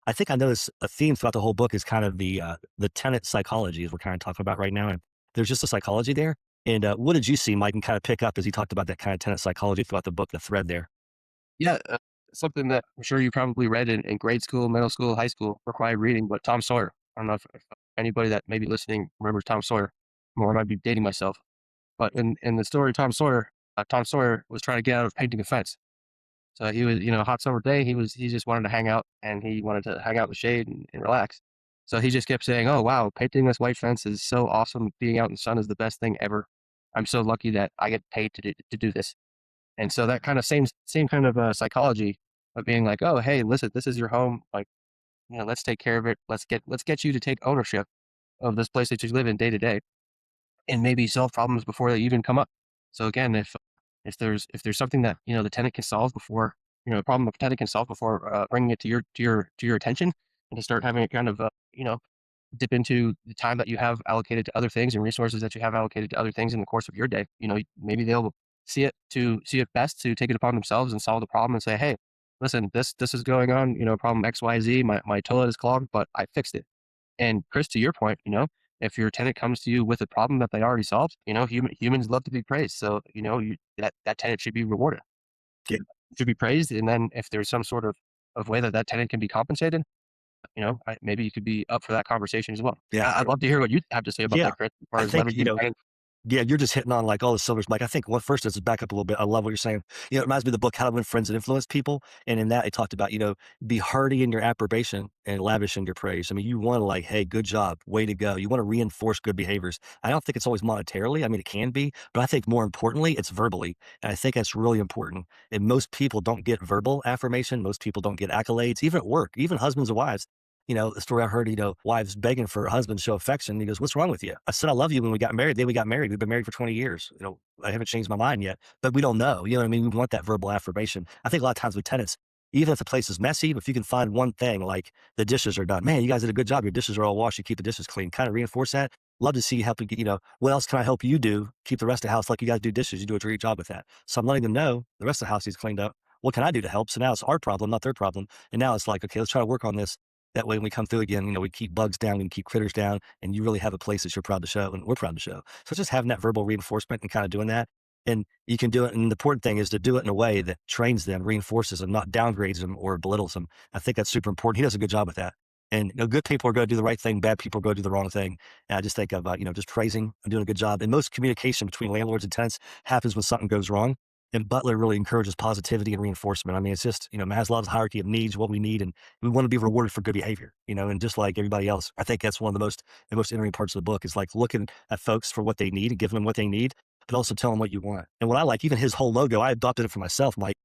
I think I noticed a theme throughout the whole book is kind of the tenant psychology as we're kind of talking about right now. And there's just a psychology there. And what did you see, Mike, and kind of pick up as he talked about that kind of tenant psychology throughout the book, the thread there? Yeah, something that I'm sure you probably read in grade school, middle school, high school, required reading, but Tom Sawyer. I don't know if anybody that may be listening remembers Tom Sawyer, or I might be dating myself. But in the story Tom Sawyer was trying to get out of painting a fence. So he was, hot summer day, he just wanted to hang out, and he wanted to hang out in the shade and relax. So he just kept saying, "Oh wow, painting this white fence is so awesome. Being out in the sun is the best thing ever. I'm so lucky that I get paid to do this." And so that kind of same kind of psychology of being like, "Oh, hey, listen, this is your home. Like, let's take care of it. Let's get you to take ownership of this place that you live in day to day, and maybe solve problems before they even come up." So again, if there's something that the tenant can solve before a problem the tenant can solve before bringing it to your attention, and to start having it kind of dip into the time that you have allocated to other things and resources that you have allocated to other things in the course of your day. Maybe they'll see it best to take it upon themselves and solve the problem and say, "Hey, listen, this is going on. Problem X, Y, Z. My toilet is clogged, but I fixed it." And Chris, to your point, if your tenant comes to you with a problem that they already solved, humans love to be praised. So, that tenant should be rewarded, Yeah, should be praised. And then if there's some sort of way that tenant can be compensated, maybe you could be up for that conversation as well. yeah, I'd love to hear what you have to say about yeah. that, Chris, as far I as think leveraging tenants. Yeah, you're just hitting on like all the silvers, Mike. I think well, first, let's back up a little bit. I love what you're saying. It reminds me of the book How to Win Friends and Influence People. And in that, it talked about, be hearty in your approbation and lavish in your praise. I mean, you want to like, hey, good job, way to go. You want to reinforce good behaviors. I don't think it's always monetarily. I mean, it can be, but I think more importantly, it's verbally. And I think that's really important. And most people don't get verbal affirmation. Most people don't get accolades, even at work, even husbands and wives. The story I heard, wives begging for her husband to show affection. He goes, "What's wrong with you?" I said, "I love you when we got married." Then we got married. We've been married for 20 years. I haven't changed my mind yet, but we don't know. You know what I mean? We want that verbal affirmation. I think a lot of times with tenants, even if the place is messy, if you can find one thing like the dishes are done, man, you guys did a good job. Your dishes are all washed. You keep the dishes clean. Kind of reinforce that. Love to see you help you get, what else can I help you do? Keep the rest of the house like you guys do dishes. You do a great job with that. So I'm letting them know the rest of the house is cleaned up. What can I do to help? So now it's our problem, not their problem. And now it's like, okay, let's try to work on this that way, when we come through again, we keep bugs down, we can keep critters down, and you really have a place that you're proud to show, and we're proud to show. So just having that verbal reinforcement and kind of doing that, and you can do it. And the important thing is to do it in a way that trains them, reinforces them, not downgrades them or belittles them. I think that's super important. He does a good job with that. And good people are going to do the right thing. Bad people are going to do the wrong thing. And I just think about just praising and doing a good job. And most communication between landlords and tenants happens when something goes wrong. And Butler really encourages positivity and reinforcement. I mean, it's just, Maslow's hierarchy of needs, what we need, and we want to be rewarded for good behavior, and just like everybody else, I think that's one of the most interesting parts of the book is like looking at folks for what they need and giving them what they need, but also telling them what you want. And what I like, even his whole logo, I adopted it for myself, Mike.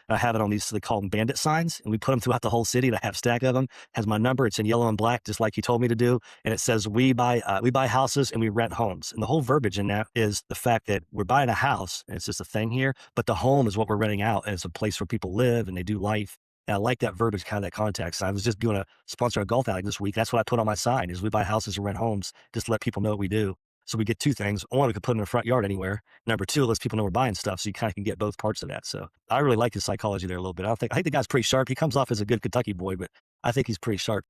I have it on these, they call them bandit signs, and we put them throughout the whole city. And I have a stack of them. Has my number. It's in yellow and black, just like you told me to do. And it says we buy houses and we rent homes. And the whole verbiage in that is the fact that we're buying a house, and it's just a thing here, but the home is what we're renting out, and it's a place where people live and they do life. And I like that verbiage, kind of that context. I was just doing a sponsor a golf outing this week. That's what I put on my sign: is we buy houses and rent homes, just to let people know what we do. So we get two things. One, we could put them in the front yard anywhere. Number two, it lets people know we're buying stuff. So you kind of can get both parts of that. So I really like his psychology there a little bit. I think the guy's pretty sharp. He comes off as a good Kentucky boy, but I think he's pretty sharp.